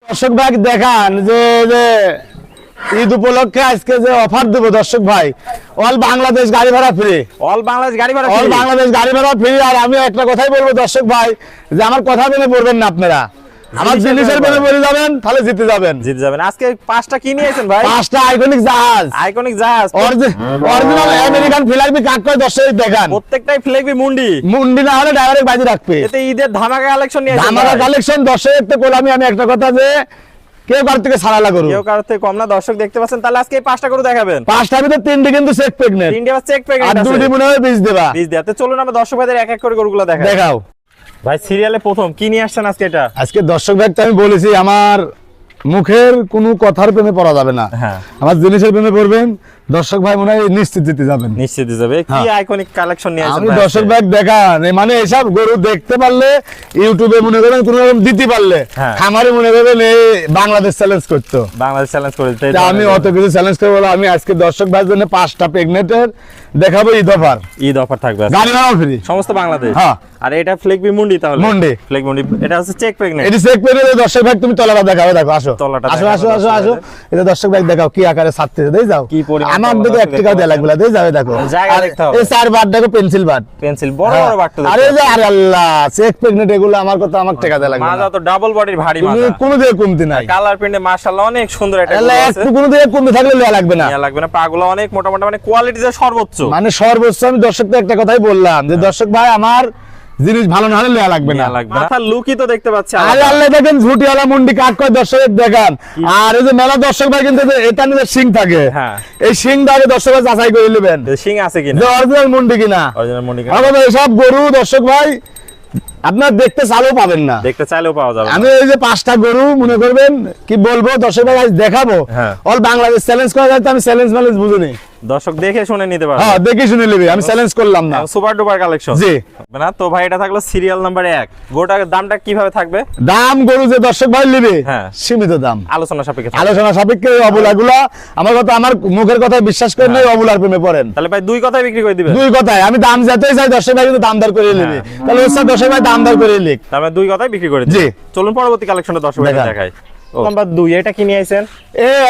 দর্শক ভাই দেখান যে ঈদ উপলক্ষে আজকে যে অফার দেব দর্শক ভাই, অল বাংলাদেশ গাড়ি ভাড়া ফ্রি। অল বাংলাদেশ গাড়ি ভাড়া অল বাংলাদেশ গাড়ি ভাড়া ফ্রি। আর আমি একটা কথাই বলবো দর্শক ভাই, যে আমার কথা মেনে পড়বেন না আপনারা, আমার জিনিসের মেনে পড়ে যাবেন, তাহলে জিতে যাবেন। আজকে পাঁচটা কি নিয়েছেন ভাই? পাঁচটা আইকনিক জাহাজ, অরিজিনাল আমেরিকান ফ্ল্যাগবি কাট করে দর্শক দেখান। প্রত্যেকটাই ফ্ল্যাগবি মুন্ডি না হলে ডাইরেক্ট বাজি রাখবে। এতে ঈদের ধামাকা কালেকশন নিয়েছেন। ধামাকা কালেকশন দর্শক একটা গোলামি। আমি একটা কথা, যে কেউ কার থেকে ছাড়ালা করু, কেউ কার থেকে কম না। দর্শক দেখতে পাচ্ছেন, তাহলে আজকে এই পাঁচটা করে দেখাবেন। পাঁচটার ভিতরে তিনটি কিন্তু চেক প্রেগনেন্ট, তিনটি আবার চেক প্রেগনেন্ট আর আছে, দুটি মনে হয় বীজ দেবা। বীজ দেয়া। তো চলুন আমরা দর্শক ভাইদের এক এক করে গরুগুলো দেখাও। ভাই সিরিয়ালে প্রথম কি নিয়ে আসছেন আজকে? এটা আজকে দর্শক ভাইকে আমি বলেছি, আমার মুখের কোনো কথার প্রেমে পড়া যাবে না, আমার জিনিসের প্রেমে পড়বেন। দর্শক ভাই মনে হয় নিশ্চিত জিতে যাবেন, নিশ্চিত জিতে যাবে। কি আইকনিক কালেকশন নিয়ে আসছেন আমি দর্শক ভাই দেখান। মানে এসব গরু দেখতে পারলে ইউটিউবে মনে করেন কোনো রকম দিতে পারলে, খামারে মনে করেন এই বাংলাদেশ চ্যালেঞ্জ করতো, বাংলাদেশ চ্যালেঞ্জ করে দিতে। আমি অত কিছু চ্যালেঞ্জ করে বলে আমি আজকে দর্শক ভাইয়ের জন্য পাঁচটা প্রেগনেন্টের দেখাবো ঈদ অফার। ঈদ অফার থাকবে, গাড়ি ভাড়া ফ্রি সমস্ত বাংলাদেশ। হ্যাঁ। আর এটা ফ্লেগবি মুন্ডি, তাহলে মুন্ডি ফ্লেগ মুন্ডি। এটা হচ্ছে চেক প্রেগনেন্ট। এটা চেক প্রেগনেন্ট। দর্শক ভাই তুমি তলাটা দেখাও, দেখো আসো তলাটা আসো আসো আসো আসো। এটা দর্শক ভাই দেখাও কি আকারে ছাড়তেছে, দেই যাও। কি পরিমাণ আমার দিকে 1 টাকা দেয়া লাগবে, দেই যাও। দেখো জায়গা দেখতে হবে। এই চার বার দেখো, পেন্সিল বার, পেন্সিল বড় বড় বার তো। আরে যে আরে আল্লাহ, চেক প্রেগনেন্ট এগুলো আমার কথা, আমার টাকা দেয়া লাগবে। মাজা তো ডাবল বডির ভারী মাজা, কোনো দিকে কমতি নাই। কালার প্রিন্টে মাশাআল্লাহ অনেক সুন্দর। এটা একটু কোনো দিকে কমতি থাকলে নেওয়া লাগবে না, নেওয়া লাগবে না। পাগুলো অনেক মোটা মোটা, মানে কোয়ালিটি যে সর্বোচ্চ, মানে সর্বোচ্চ। আমি দর্শককে একটা কথাই বললাম, যে দর্শক ভাই আমার জিনিস ভালো না হলে নেওয়া লাগবে না। মাথার লুকই তো দেখতে পাচ্ছি। আরে আল্লাহ দেখেন, ঝুটিওয়ালা মুন্ডি কাট করে দর্শক দেখান। আর এই যে মেলা দর্শক ভাই কিন্তু এটা নিয়ে সিং থাকে, এই সিংটা আগে দর্শক ভাই যাচাই করে নেবেন, সিং আছে কিনা, অরিজিনাল মুন্ডি কিনা। অরিজিনাল মুন্ডি কিনা। আমাদের সব গরু দর্শক ভাই আপনার দেখতে চালেও পাবেন না, দেখতে চাইলেও পাওয়া যাবে। আমি এই যে পাঁচটা গরু মনে করবেন কি বলবো দর্শক ভাই আজ দেখাবো, অল বাংলাদেশ চ্যালেঞ্জ করা যায়। তো আমি চ্যালেঞ্জ বুঝিনি, দর্শক দেখে শুনে নিতে পারবে। হ্যাঁ দেখে শুনে নেবে, আমি চ্যালেঞ্জ করলাম না। Super duper collection. জি না তো ভাই, এটা থাকলো সিরিয়াল নাম্বার 1। গোটার দামটা কিভাবে থাকবে? দাম গরু যে দর্শক ভাই নেবে সীমিত দাম, আলোচনা সাপেক্ষে। আলোচনা সাপেক্ষে। অবলাগুলা আমার কথা, আমার মুখের কথায় বিশ্বাস করেন না, অবলার প্রেমে পড়েন। তাহলে ভাই দুই কথায় বিক্রি করে দিবেন? দুই কথায়। আমি দাম যেতেই চাই দর্শক ভাই কিন্তু দামদার করে নেবে, তাহলে ওর সাথে দর্শক ভাই দামদার করে লিখ। তাহলে দুই কথায় বিক্রি করে দিবেন। জি চলুন পরবর্তী কালেকশনটা দর্শক ভাই দেখাই। নাম্বার 2, এটা কি নিয়ে আইছেন?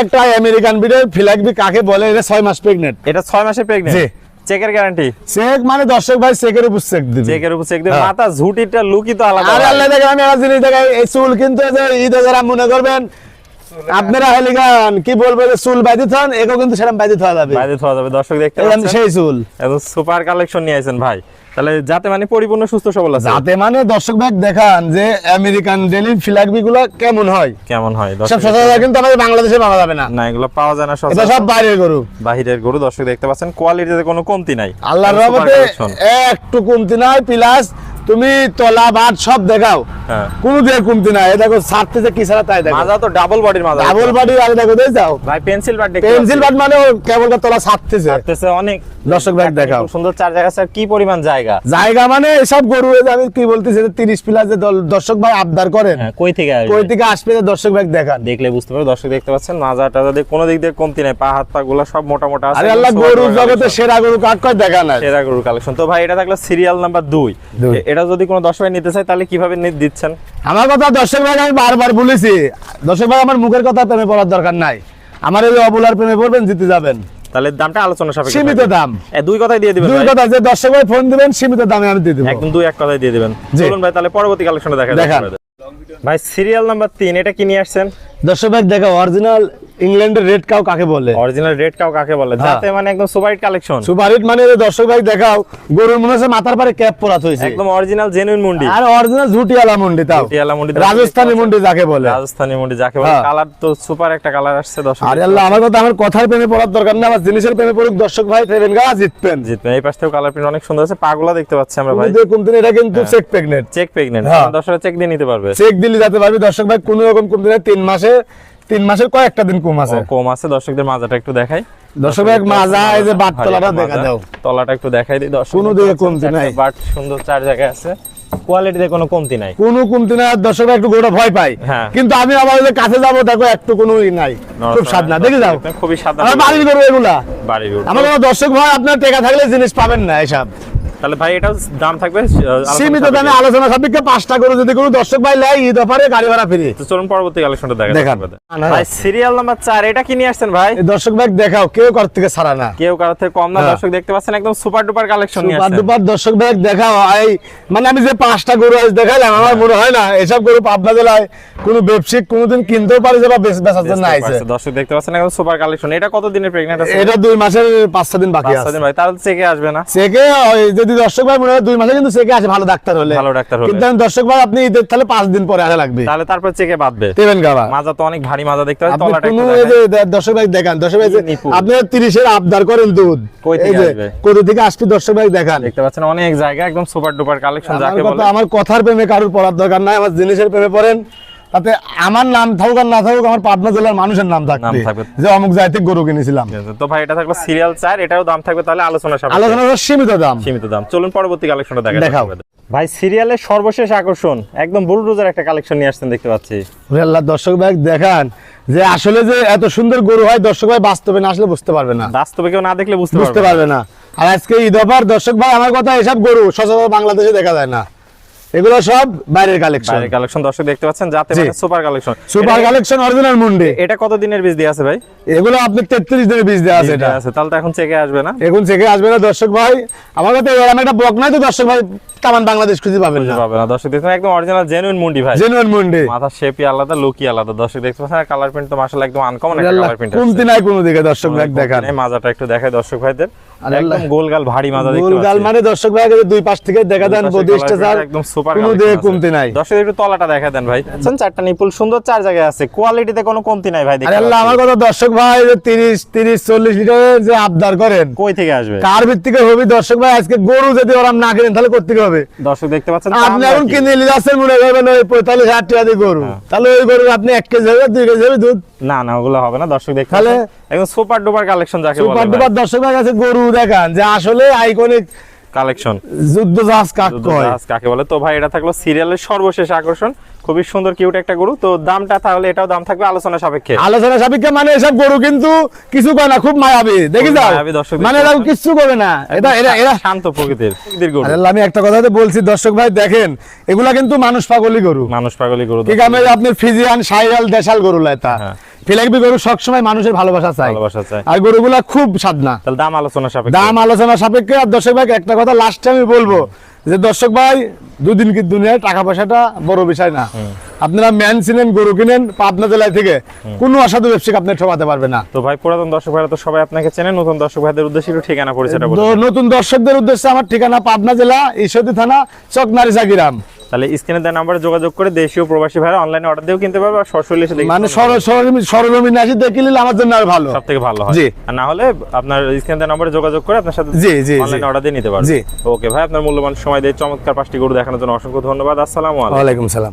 একটা আমেরিকান বিডের ফ্ল্যাগবি কাকে বলে? এটা 6 মাস প্রেগন্যান্ট। এটা 6 মাসের প্রেগন্যান্ট। জি চেকের গ্যারান্টি। চেক মানে দর্শক ভাই চেকের উপর চেক দিবে, চেকের উপর চেক দিবে। মাথা ঝুটিটা লুকই তো আলাদা। আরে আল্লাহ দেখেন, আমি একটা জিনিস দেখাই, এই চুল কিন্তু ঈদে যারা মনে করবেন আপনারা হেলিগান কি বলবো, চুল বাইতে থান, এগো কিন্তু সেরকম বাইতে থাওয়া যাবে, বাইতে থাওয়া যাবে। দর্শক দেখতে পাচ্ছেন সেই চুল। একদম সুপার কালেকশন নিয়ে আইছেন ভাই। তাহলে যাতে মানে পরিপূর্ণ সুস্থ সবল আছে, যাতে মানে দর্শক ভাই দেখান যে আমেরিকান ডেলি ফ্ল্যাগবি গুলো কেমন হয়, কেমন হয়। সব সচরাচর কিন্তু আমাদের বাংলাদেশে পাওয়া যাবে না, না এগুলো পাওয়া যায় না সচরাচর। এটা সব বাইরের গরু, বাহিরের গরু। দর্শক দেখতে পাচ্ছেন কোয়ালিটিতে কোনো কমতি নাই, আল্লাহর রহমতে একটু কমতি নাই। প্লাস তুমি তলা বাট সব দেখাও, কোনো দিয়ে কমতি নাই। দেখো ছাড়তে যে কি ছাড়া তাই দেখো, মাজা তো ডাবল বডির মাজা, ডাবল বডি। আর দেখো দেই যাও ভাই পেন্সিল বাট দেখতে, পেন্সিল বাট মানে কেবল তলা ছাড়তেছে অনেক। দর্শক ভাই দেখাও সুন্দর চার জায়গা, স্যার কি পরিমাণ জায়গা, জায়গা মানে সব গরু। আমি কি বলতেছি, 30 প্লাস যে দর্শক ভাই আবদার করেন, কই থেকে আসবে দর্শক ভাই দেখান, দেখলে বুঝতে পারবে। দর্শক দেখতে পাচ্ছেন মাজাটা যদি কোনো দিক দিয়ে কমতি নাই, পা হাত পা গুলো সব মোটা মোটা আছে। আরে আল্লাহ, গরু জগতে সেরা গরু কাট করে দেখা না, সেরা গরু কালেকশন। তো ভাই এটা থাকলো সিরিয়াল নাম্বার 2। এটা যদি কোনো দর্শক ভাই নিতে চায় তাহলে কিভাবে দিচ্ছেন? আমার কথা দর্শক ভাই আমি বারবার বলেছি, দর্শক ভাই আমার মুখের কথা প্রেমে পড়ার দরকার নাই, আমার এই অবলার প্রেমে পড়বেন, জিতে যাবেন। তাহলে দামটা আলোচনা সাপেক্ষে, সীমিত দাম। দুই কথাই দিয়ে দিবেন? দুই কথা, যে দর্শক ভাই ফোন দিবেন সীমিত দামে আমি দিয়ে দেব, একদম দুই এক কথাই দিয়ে দিবেন। চলুন ভাই তাহলে পরবর্তী কালেকশনটা দেখান। ভাই সিরিয়াল নাম্বার 3, এটা কি নিয়ে আসছেন? দর্শক ভাই দেখো অরিজিনাল ইংল্যান্ডের রেড কাউ কাকে বলে, অরিজিনাল রেড কাউ কাকে বলে, যাতে মানে একদম super hit collection. Super hit মানে দর্শক ভাই দেখাও গরুর মনে হচ্ছে মাথার পারে ক্যাপ পরা হইছে, একদম অরিজিনাল জেনুইন মুন্ডি, আর অরিজিনাল ঝুটিওয়ালা মুন্ডি, তাও ঝুটিওয়ালা মুন্ডি, রাজস্থানী মুন্ডি যাকে বলে, রাজস্থানী মুন্ডি যাকে বলে। কালার তো সুপার একটা কালার আসছে দর্শক। আরে আল্লাহ, আমার কথা, আমার কথার প্রেমে পড়ার দরকার না, আমার জিনিসের প্রেমে পড়ুক দর্শক ভাই, ফেরেন গা জিতবেন। এই পাশ থেকে কালার প্রিন্ট অনেক সুন্দর আছে, পাগুলা দেখতে পাচ্ছি আমরা ভাই। কোন দিন এটা কিন্তু চেক প্রেগন্যান্ট, চেক প্রেগন্যান্ট। দর্শকরা চেক দিয়ে নিতে পারবে, চেক দিলে যেতে পারবে দর্শক ভাই, কোনো রকম কম দিনে 3 মাসের কয়েকটা দিন কম আছে, কম আছে। দর্শকদের মাজাটা একটু দেখাই। দর্শক ভাই মাজা, এই যে বাট তলাটা দেখা দাও, তলাটা একটু দেখাই দিই দর্শক। কোনো দিকে কমতি নাই, বাট সুন্দর চার জায়গায় আছে, কোয়ালিটিতে কোনো কমতি নাই, কোনো কমতি নাই। দর্শক ভাই একটু গোটা ভয় পাই, কিন্তু আমি আবার কাছে যাবো, দেখো একটু কোনোই নাই, খুব সাদনা, দেখে যাও খুবই সাদা। আমার বাড়ির গরু এগুলা, বাড়ির গরু। আমার দর্শক ভাই আপনার টাকা থাকলে জিনিস পাবেন না, এসব তাহলে ভাই এটাও দাম থাকবে সীমিত দামে আলোচনা সাপেক্ষে 5টা গরু যদি কোনো দর্শক ভাই লাই ঈদ অফারে গাড়ি ভাড়া ফ্রি। তো চলুন পরবর্তী কালেকশনটা দেখান। ভাই সিরিয়াল নাম্বার 4 এটা কি নিয়ে আসছেন ভাই? এই দর্শক ভাই দেখাও, কেউ কার থেকে ছাড়া না, কেউ কারো থেকে কম না। দর্শক দেখতে পাচ্ছেন একদম সুপার ডুপার কালেকশন নিয়ে সুপার আসছেন। ডুপার দর্শক ভাই দেখাও। এই মানে আমি যে 5টা গরু আজ দেখাইলাম, আমার মনে হয় না এসব গরু পাবনা জেলায় কোনো ব্যবসায়িক কোনোদিন কিনতেও পারে যে বা বেচার জন্য আইছে। দর্শক দেখতে পাচ্ছেন একদম সুপার কালেকশন। এটা কত দিনের প্রেগন্যান্ট আছে? এটা 2 মাসের 5-6 দিন বাকি 5 আছে। দিন ভাই, তাহলে চেকে আসবে না? চেকে যদি দর্শক ভাই মনে হয় 2 মাসে কিন্তু চেকে আসে ভালো ডাক্তার হলে। ভালো ডাক্তার হলে। কিন্তু দর্শক ভাই আপনি ঈদের তাহলে 5 দিন পরে আসা লাগবে, তাহলে তারপর চেকে বাঁধবে। দেবেন গাবা মাজা তো অনেক ভারী মাজা দেখতে পাচ্ছেন। আপনি তলাটা কোনো একটু এই যে দেখেন। দর্শক ভাই দেখান, দর্শক ভাই নিপুণ। আপনি 30-এর আবদার করেন দুধ, কই থেকে এই যে আসবে? কোথা থেকে আসবে দর্শক ভাই দেখান। দেখতে পাচ্ছেন অনেক জায়গা একদম সুপার ডুপার কালেকশন যাকে বলে। আমার কথার প্রেমে কারোর পড়ার দরকার নাই, আমার জিনিসের প্রেমে পড়েন, তাতে আমার নাম থাকুক আর না থাকুক আমার পাবনা জেলার মানুষের নাম থাকবে যে অমুক জায়গা থেকে গরু কিনেছিলাম। তো ভাই এটা থাকবে সিরিয়াল 4, এটাও দাম থাকবে তাহলে আলোচনা সাপেক্ষে। আলোচনা সীমিত দাম। সীমিত দাম। চলুন পরবর্তী কালেকশনটা দেখাও। ভাই সিরিয়ালের সর্বশেষ আকর্ষণ একদম বুলডোজার একটা কালেকশন নিয়ে আসছেন দেখতে পাচ্ছি। ওরে আল্লাহ, দর্শক ভাই দেখান যে আসলে যে এত সুন্দর গরু হয় দর্শক ভাই বাস্তবে না আসলে বুঝতে পারবে না, বাস্তবে কেউ না দেখলে বুঝতে পারবে না। আর আজকে ঈদ অফার দর্শক ভাই আমার কথা, এসব গরু সচরাচর বাংলাদেশে দেখা যায় না, এগুলো সব বাইরের কালেকশন। বাইরের কালেকশন দর্শক দেখতে পাচ্ছেন, যাতে মানে super collection. Super collection original মুন্ডি। এটা কত দিনের বীজ দিয়ে আছে ভাই? এগুলো আপনি 33 দিনের বীজ দেওয়া আছে। এটা আছে, তাহলে তো এখন চেকে আসবে না? এখন চেকে আসবে না দর্শক ভাই। আমার কথা এরকম একটা ব্লক নাই তো দর্শক ভাই তামান বাংলাদেশ খুঁজে পাবেন না। পাবে না দর্শক দেখতে একদম অরিজিনাল জেনুইন মুন্ডি ভাই। জেনুইন মুন্ডি, মাথার শেপই আলাদা, লুকই আলাদা। দর্শক দেখতে পাচ্ছেন কালার প্রিন্ট তো মাশাআল্লাহ একদম আনকমন একটা কালার প্রিন্ট আছে। কমতি নাই কোনো দিকে দর্শক ভাই দেখান। এই মাজাটা একটু দেখায় দর্শক ভাইদের, একদম গোলগাল ভারী মাজা দেখতে পাচ্ছেন। গোলগাল মানে দর্শক ভাই দুই পাশ থেকে দেখা দেন বডিস্টা স্যার একদম সুপার কোনো দিকে কমতি নাই। দর্শক একটু তলাটা দেখা দেন ভাই। আচ্ছা, চারটা নিপুল সুন্দর, 4 জায়গায় আছে, কোয়ালিটিতে কোনো কমতি নাই ভাই। আরে আল্লাহ, আমার কথা দর্শক ভাই 30-40 লিটারের যে আবদার করেন কই থেকে আসবে? কার ভিত্তিকে হবে দর্শক ভাই? আজকে গরু যদি ওরা না কিনেন তাহলে কোথা থেকে হবে? দর্শক দেখতে পাচ্ছেন আপনি এখন কিনে নিলে আছেন মনে করবেন ওই 45-60 টাকা দিয়ে গরু, তাহলে ওই গরু আপনি 1 কেজি হবে 2 কেজি হবে দুধ? না না, ওগুলো হবে না। দর্শক দেখতে তাহলে একদম সুপার ডুপার কালেকশন যাকে বলে। সুপার ডুপার দর্শক ভাই কাছে গরু দেখান যে আসলে আইকনিক কালেকশন, যুদ্ধ জাহাজ কাকে বলে। তো ভাই এটা থাকলো সিরিয়ালের সর্বশেষ আকর্ষণ, খুবই সুন্দর কিউট একটা গরু। তো দামটা তাহলে এটাও দাম থাকবে আলোচনা সাপেক্ষে। আলোচনা সাপেক্ষে মানে এসব গরু কিন্তু কিছু করে না, খুব মায়াবী, দেখি যাও মানে এরা কিছু করে না, এটা শান্ত প্রকৃতির গরু। আমি একটা কথা বলছি দর্শক ভাই দেখেন, এগুলা কিন্তু মানুষ পাগলি গরু, মানুষ পাগলি গরু। ঠিক আছে, আপনার ফিজিয়ান শাইওয়াল দেশাল গরু লাইতা ফিলাকবি গরু সবসময় মানুষের ভালোবাসা চায়, আর গরুগুলা খুব সাধনা। তাহলে দাম আলোচনা সাপেক্ষে, দাম আলোচনা সাপেক্ষে। আর দর্শক ভাই একটা কথা লাস্টে আমি বলবো যে দর্শক ভাই দুদিন কি দুনিয়ায় টাকা পয়সাটা বড় বিষয় না। আপনারা ম্যান চিনেন, গরু কিনেন পাবনা জেলায় থেকে, কোনো অসাধু ব্যবসায়ী আপনি ঠকাতে পারবে না। তো ভাই পুরাতন দর্শক ভাইরা তো সবাই আপনাকে চেনেন, নতুন দর্শক ভাইদের উদ্দেশ্যে একটু ঠিকানা পরিচয়টা বলুন। নতুন দর্শকদের উদ্দেশ্যে আমার ঠিকানা পাবনা জেলা ঈশ্বরদী থানা চকনারিসা গ্রাম। তাহলে স্ক্রিনে দেওয়া নম্বরে যোগাযোগ করে দেশীয় প্রবাসী ভাইরা অনলাইনে অর্ডার দিয়েও কিনতে পারবে, আর সরাসরি এসে দেখে মানে সরজমিনে আসি দেখে নিলে আমার জন্য আর ভালো, সবথেকে ভালো হয়। আর না হলে আপনার স্ক্রিনে দেওয়া নম্বরে যোগাযোগ করে আপনার সাথে অনলাইনে অর্ডার দিয়ে নিতে পারবে। ওকে ভাই, আপনার মূল্যবান সময় দিয়ে চমৎকার 5টি গরু দেখানোর জন্য অসংখ্য ধন্যবাদ। আসসালামু আলাইকুম। ওয়া আলাইকুম সালাম।